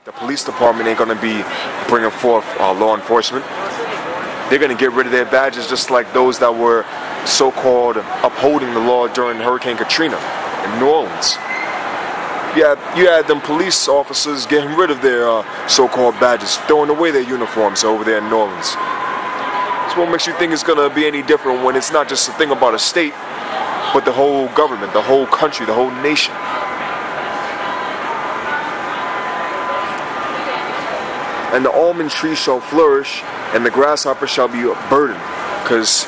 The police department ain't going to be bringing forth law enforcement. They're going to get rid of their badges just like those that were so-called upholding the law during Hurricane Katrina in New Orleans. You had them police officers getting rid of their so-called badges, throwing away their uniforms over there in New Orleans. So what makes you think it's going to be any different when it's not just a thing about a state, but the whole government, the whole country, the whole nation? And the almond tree shall flourish, and the grasshopper shall be a burden. Because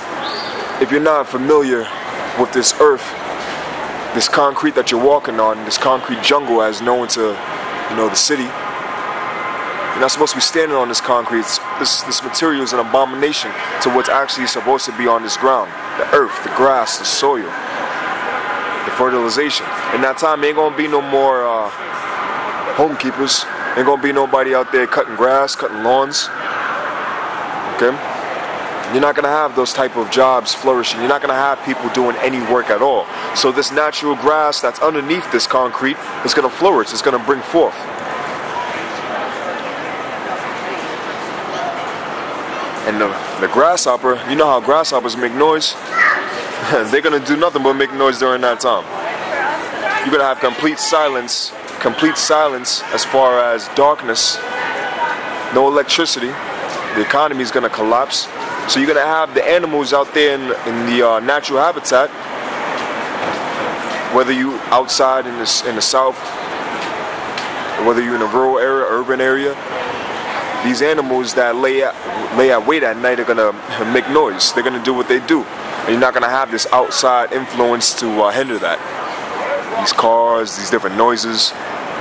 if you're not familiar with this earth, this concrete that you're walking on, this concrete jungle as known to, the city, you're not supposed to be standing on this concrete. This material is an abomination to what's actually supposed to be on this ground. The earth, the grass, the soil, the fertilization. In that time, ain't gonna be no more homekeepers. Ain't gonna be nobody out there cutting grass, cutting lawns. Okay? You're not gonna have those type of jobs flourishing. You're not gonna have people doing any work at all. So this natural grass that's underneath this concrete is gonna flourish. It's gonna bring forth. And the grasshopper, you know how grasshoppers make noise? They're gonna do nothing but make noise during that time. You're gonna have complete silence as far as darkness, no electricity. The economy is going to collapse. So you're going to have the animals out there in the natural habitat, whether you outside in the south, or whether you're in a rural area, urban area. These animals that lay at wait at night are going to make noise. They're going to do what they do. And you're not going to have this outside influence to hinder that. These cars, these different noises,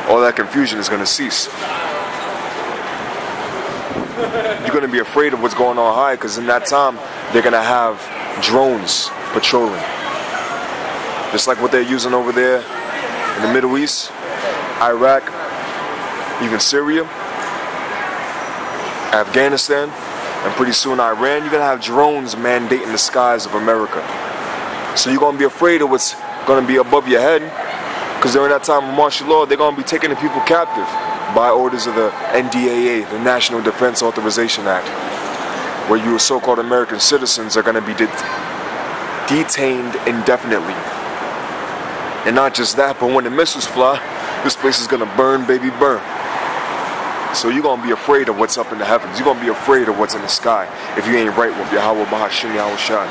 all that confusion is going to cease. You're going to be afraid of what's going on high, because in that time they're going to have drones patrolling. Just like what they're using over there in the Middle East, Iraq, even Syria, Afghanistan, and pretty soon Iran. You're going to have drones mandating the skies of America. So you're going to be afraid of what's going to be above your head, because during that time of martial law, they're going to be taking the people captive by orders of the NDAA, the National Defense Authorization Act, where you so-called American citizens are going to be detained indefinitely. And not just that, but when the missiles fly, this place is going to burn, baby, burn. So you're going to be afraid of what's up in the heavens. You're going to be afraid of what's in the sky if you ain't right with Yahweh Bahashim Yahweh Shai.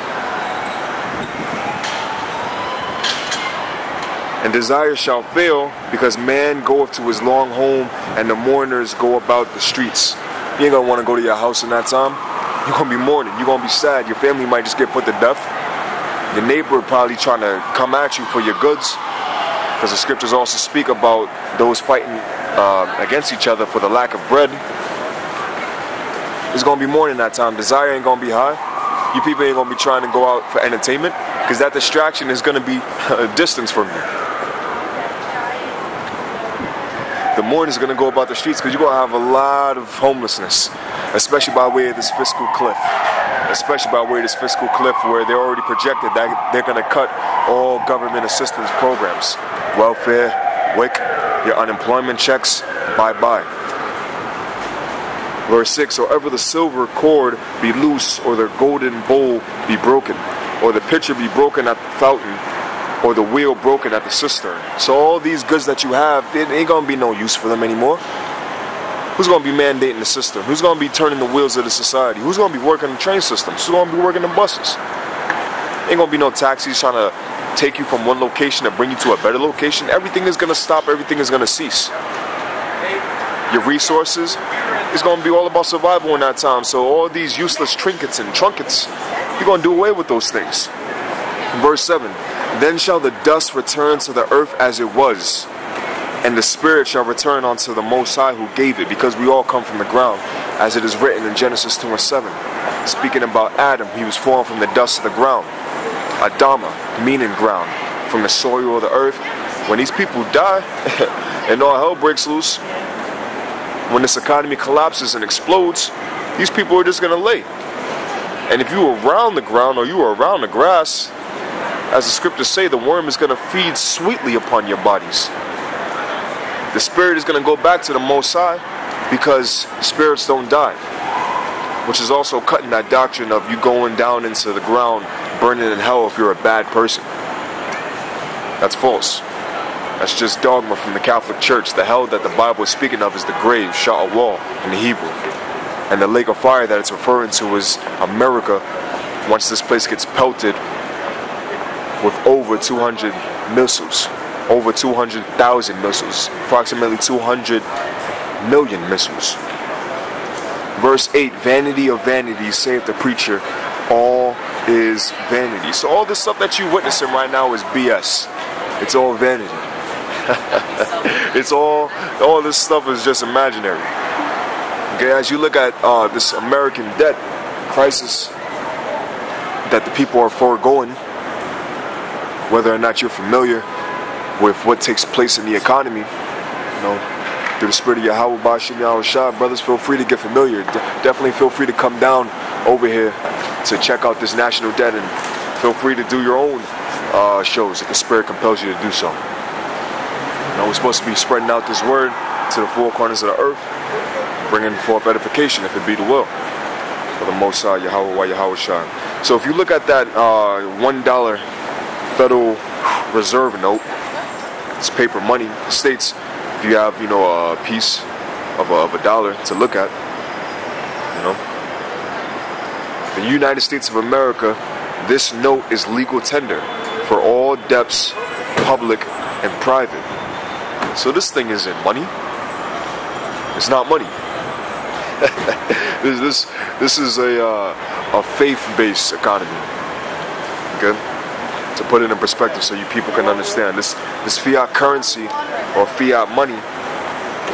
And desire shall fail, because man goeth to his long home, and the mourners go about the streets. You ain't going to want to go to your house in that time. You're going to be mourning. You're going to be sad. Your family might just get put to death. Your neighbor probably trying to come at you for your goods, because the scriptures also speak about those fighting against each other for the lack of bread. It's going to be mourning that time. Desire ain't going to be high. You people ain't going to be trying to go out for entertainment, because that distraction is going to be a distance from you. The mourning is going to go about the streets, because you're going to have a lot of homelessness, especially by way of this fiscal cliff. Especially by way of this fiscal cliff, where they're already projected that they're going to cut all government assistance programs. Welfare, WIC, your unemployment checks, bye-bye. Verse 6, so ever the silver cord be loose, or the golden bowl be broken, or the pitcher be broken at the fountain, or the wheel broken at the cistern. So all these goods that you have, it ain't going to be no use for them anymore. Who's going to be mandating the system? Who's going to be turning the wheels of the society? Who's going to be working the train systems? Who's going to be working the buses? Ain't going to be no taxis trying to take you from one location and bring you to a better location. Everything is going to stop. Everything is going to cease. Your resources is going to be all about survival in that time. So all these useless trinkets and trunkets, you're going to do away with those things. Verse 7, then shall the dust return to the earth as it was, and the spirit shall return unto the Most High who gave it, because we all come from the ground, as it is written in Genesis 2:7. Speaking about Adam, he was formed from the dust of the ground. Adama, meaning ground, from the soil of the earth. When these people die, and all hell breaks loose, when this economy collapses and explodes, these people are just going to lay. And if you were around the ground, or you were around the grass, as the scriptures say, the worm is going to feed sweetly upon your bodies. The spirit is going to go back to the Most High, because spirits don't die, which is also cutting that doctrine of you going down into the ground, burning in hell if you're a bad person. That's false. That's just dogma from the Catholic Church. The hell that the Bible is speaking of is the grave, Sha'awal, in the Hebrew. And the lake of fire that it's referring to is America, once this place gets pelted with over 200 missiles, over 200,000 missiles, approximately 200 million missiles. Verse 8, vanity of vanities, saith the preacher, all is vanity. So all this stuff that you're witnessing right now is BS. It's all vanity. It's all this stuff is just imaginary. Okay, as you look at this American debt crisis that the people are foregoing, whether or not you're familiar with what takes place in the economy, you know, through the spirit of Yahweh Bashim Yahushua, brothers, feel free to get familiar. Definitely feel free to come down over here to check out this national debt, and feel free to do your own shows if the spirit compels you to do so. You know, we're supposed to be spreading out this word to the four corners of the earth, bringing forth edification, if it be the will for the Most High Yahweh Yahushua. So if you look at that $1 Federal Reserve note, it's paper money. It states if you have, you know, a piece of a dollar to look at, you know, the United States of America, this note is legal tender for all debts, public and private. So this thing isn't money. It's not money. This is a faith-based economy. Okay, to put it in perspective so you people can understand, this fiat currency or fiat money,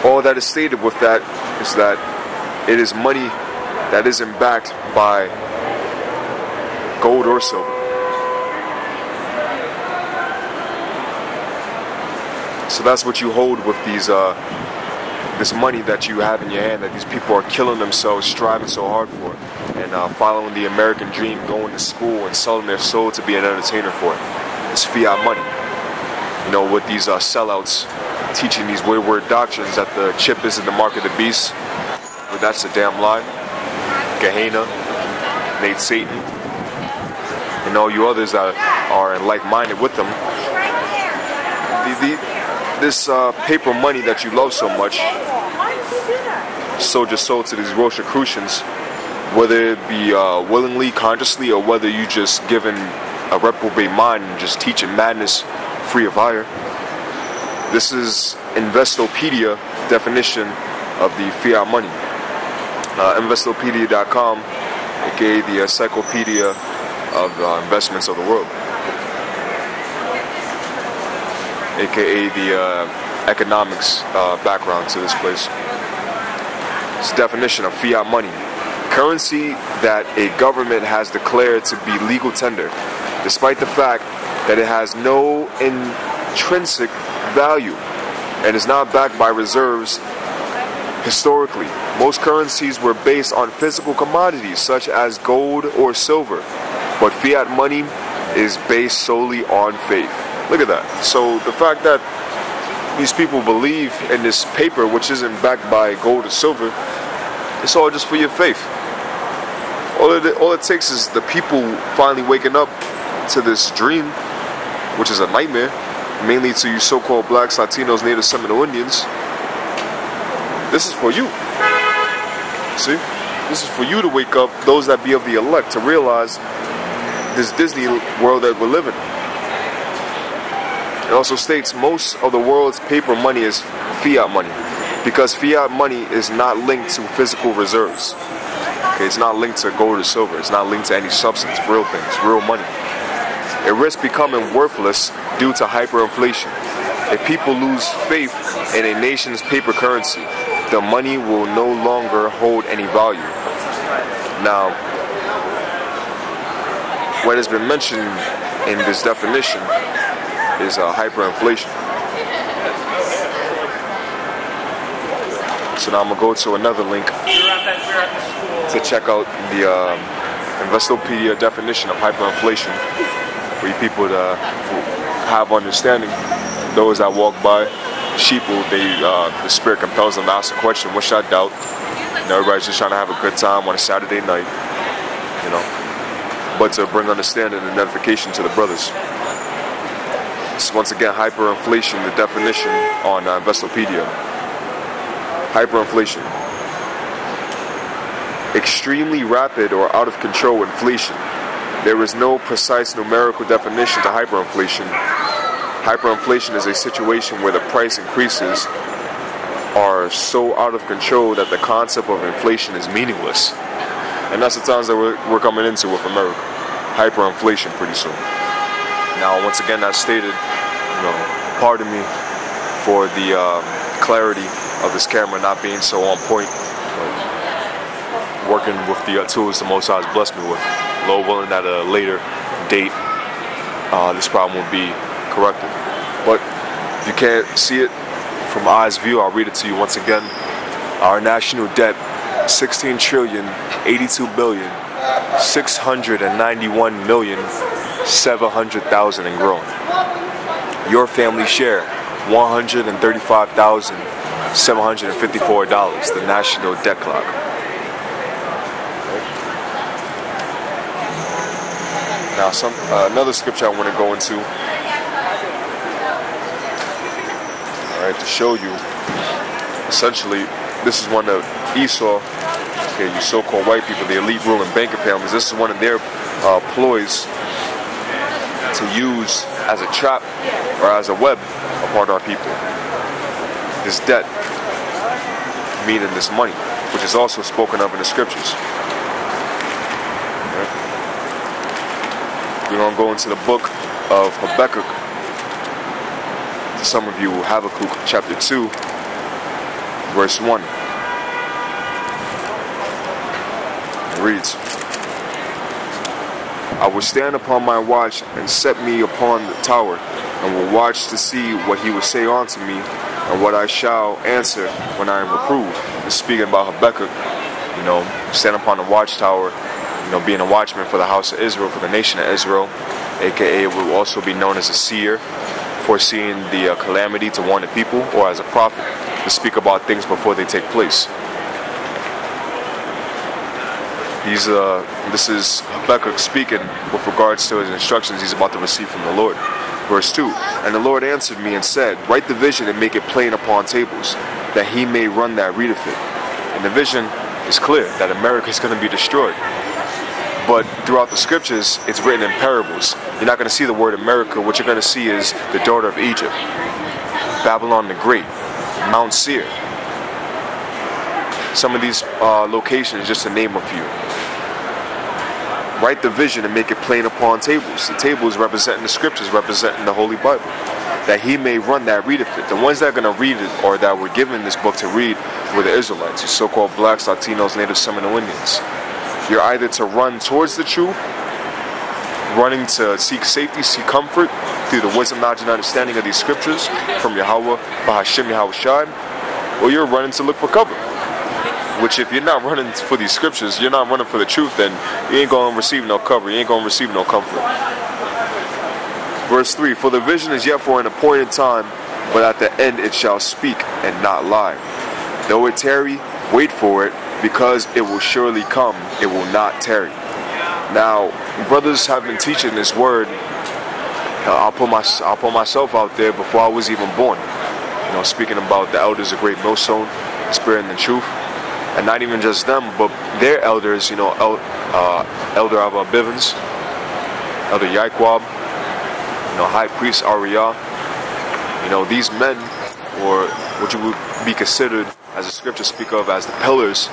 all that is stated with that is that it is money that isn't backed by gold or silver. So that's what you hold with these this money that you have in your hand, that these people are killing themselves, striving so hard for, and following the American dream, going to school and selling their soul to be an entertainer for it. It's fiat money. You know, with these sellouts teaching these wayward doctrines that the chip is in the mark of the beast, but that's a damn lie. Gehenna, Nate Satan, and all you others that are like-minded with them. This paper money that you love so much, sold your soul to these Rosicrucians, whether it be willingly, consciously, or whether you just given a reprobate mind and just teaching madness free of hire. This is Investopedia definition of the fiat money. Investopedia.com, aka the encyclopedia of investments of the world, aka the economics background to this place. It's the definition of fiat money: currency that a government has declared to be legal tender, despite the fact that it has no intrinsic value and is not backed by reserves. Historically, most currencies were based on physical commodities such as gold or silver, but fiat money is based solely on faith. Look at that. So the fact that these people believe in this paper, which isn't backed by gold or silver, it's all just for your faith. All it takes is the people finally waking up to this dream, which is a nightmare, mainly to you so-called blacks, Latinos, Native Seminole Indians. This is for you. See? This is for you to wake up, those that be of the elect, to realize this Disney world that we're living. It also states most of the world's paper money is fiat money, because fiat money is not linked to physical reserves. Okay, it's not linked to gold or silver. It's not linked to any substance, real things, real money. It risks becoming worthless due to hyperinflation. If people lose faith in a nation's paper currency, the money will no longer hold any value. Now, what has been mentioned in this definition is hyperinflation. So now I'm going to go to another link to check out the Investopedia definition of hyperinflation, for you people to have understanding, those that walk by sheeple, the spirit compels them to ask a question, what should I doubt? You know, everybody's just trying to have a good time on a Saturday night, you know, but to bring understanding and edification to the brothers. It's once again hyperinflation, the definition on Investopedia. Hyperinflation. Extremely rapid or out of control inflation. There is no precise numerical definition to hyperinflation. Hyperinflation is a situation where the price increases are so out of control that the concept of inflation is meaningless. And that's the times that we're coming into with America. Hyperinflation pretty soon. Now, once again, as stated, you know, pardon me for the clarity of this camera not being so on point. Working with the tools the Most High has blessed me with. Lord willing, at a later date, this problem will be corrected. But if you can't see it from eyes view, I'll read it to you once again. Our national debt, 16,082,691,700,000 and growing. Your family share, $135,754, the national debt clock. Now, another scripture I want to go into, all right, to show you. Essentially, this is one of Esau, okay, you so-called white people, the elite ruling banker families. This is one of their ploys to use as a trap or as a web upon our people. This debt, meaning this money, which is also spoken of in the scriptures. We're going to go into the book of Habakkuk. To some of you, Habakkuk chapter 2, verse 1. It reads, I will stand upon my watch and set me upon the tower, and will watch to see what he will say unto me, and what I shall answer when I am reproved. It's speaking about Habakkuk, you know, stand upon the watchtower, you know, being a watchman for the house of Israel, for the nation of Israel, aka it will also be known as a seer, foreseeing the calamity to warn the people, or as a prophet, to speak about things before they take place. This is Habakkuk speaking with regards to his instructions he's about to receive from the Lord. Verse 2, and the Lord answered me and said, write the vision and make it plain upon tables, that he may run that readeth it. And the vision is clear, that America is going to be destroyed. But throughout the scriptures, it's written in parables. You're not going to see the word America. What you're going to see is the daughter of Egypt, Babylon the Great, Mount Seir. Some of these locations, just to name a few. Write the vision and make it plain upon tables. The tables representing the scriptures, representing the Holy Bible. That he may run that readeth it. The ones that are going to read it, or that were given this book to read, were the Israelites, the so-called blacks, Latinos, Native Seminole Indians. You're either to run towards the truth, running to seek safety, seek comfort through the wisdom, knowledge, and understanding of these scriptures from Yahweh, Bahashim Yahweh Shai, or you're running to look for cover. Which, if you're not running for these scriptures, you're not running for the truth, then you ain't going to receive no cover, you ain't going to receive no comfort. Verse 3, for the vision is yet for an appointed time, but at the end it shall speak and not lie. Though it tarry, wait for it, because it will surely come, it will not tarry. Now, brothers have been teaching this word. I'll put myself out there before I was even born. You know, speaking about the elders of Great Millstone, the Spirit and the Truth, and not even just them, but their elders. You know, Elder Ava Bivens, Elder Yaikwab, you know, High Priest Ariyah. You know, these men, or what you would be considered, as the scriptures speak of, as the pillars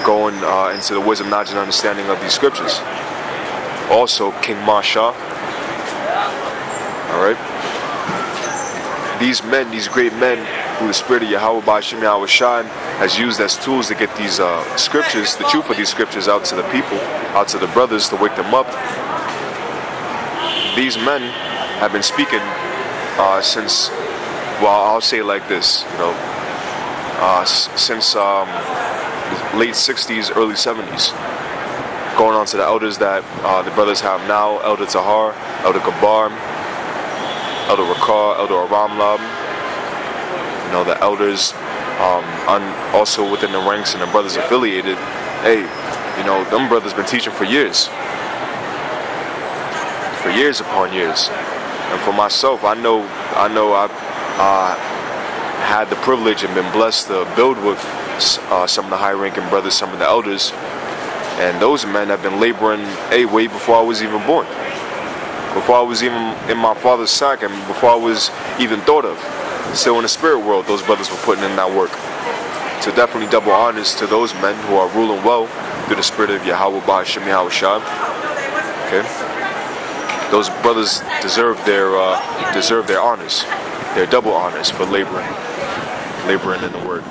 going into the wisdom, knowledge, and understanding of these scriptures. Also, King Masha. Alright? These men, these great men, who the Spirit of Yahweh Ba'ashim Yahweh Shai has used as tools to get these scriptures, the truth of these scriptures, out to the people, out to the brothers, to wake them up. These men have been speaking since, well, I'll say it like this, you know, since late 60s, early 70s, going on to the elders that the brothers have now, Elder Tahar, Elder Gabar, Elder Rakar, Elder Aramlab, the elders, also within the ranks and the brothers affiliated. Hey, them brothers been teaching for years upon years. And for myself, I know I've had the privilege and been blessed to build with some of the high-ranking brothers, some of the elders, and those men have been laboring way before I was even born, before I was even in my father's sack, and before I was even thought of. Still in the spirit world, those brothers were putting in that work. So definitely double honors to those men who are ruling well through the spirit of Yahweh Ba'ashem Yahweh Shab. Okay, those brothers deserve their honors, their double honors for laboring in the word.